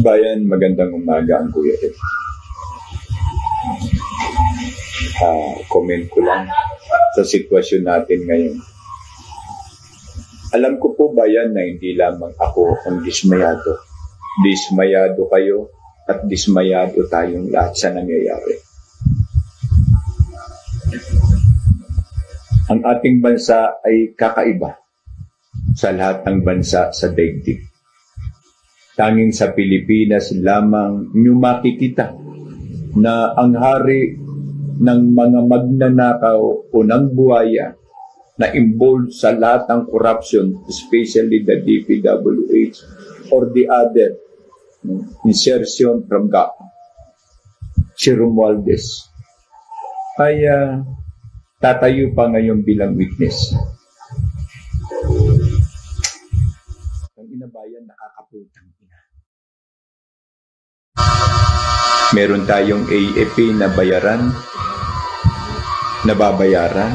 Bayan, magandang umaga ang Kuya Ed. Comment ko lang sa sitwasyon natin ngayon. Alam ko po, Bayan, na hindi lamang ako ang dismayado. Dismayado kayo at dismayado tayong lahat sa nangyayari. Ang ating bansa ay kakaiba sa lahat ng bansa sa daigdig. Tanging sa Pilipinas lamang niyo makikita na ang hari ng mga magnanakaw o ng buhaya na involved sa lahat ng corruption, especially the DPWH or the other insertion from GAP, si Romualdez, ay tatayo pa ngayon bilang witness. Ang inabayan, nakakaputang ina. Meron tayong AFP na nababayaran.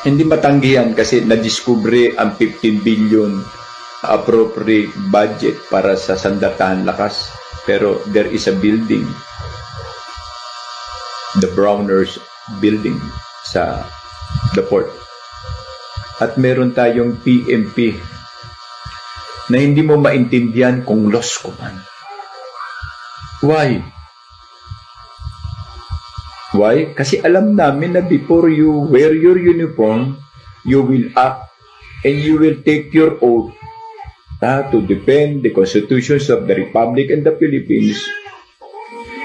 Hindi matanggihan kasi nadiskubre ang 15 billion appropriate budget para sa Sandatahan Lakas. Pero there is a building, the Browners building sa the port. At meron tayong PMP na hindi mo maintindihan kung lost ko man. Why? Why? Kasi alam namin na before you wear your uniform, you will act and you will take your oath to defend the constitutions of the Republic and the Philippines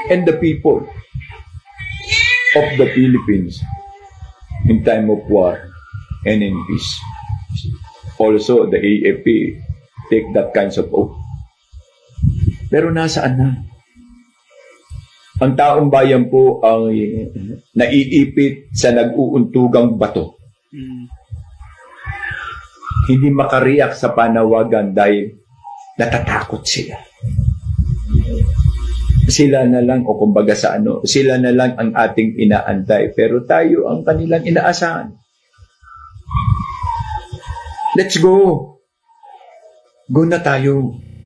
and the people of the Philippines in time of war and in peace. Also, the AFP take that kinds of oath. Pero nasaan na? Ang taong bayan po ang naiipit sa nag-uuntugang bato. Hindi makariyak sa panawagan dahil natatakot sila. Sila na lang, o kumbaga sa sila na lang ang ating inaantay, pero tayo ang kanilang inaasahan. Let's go! Go na tayo.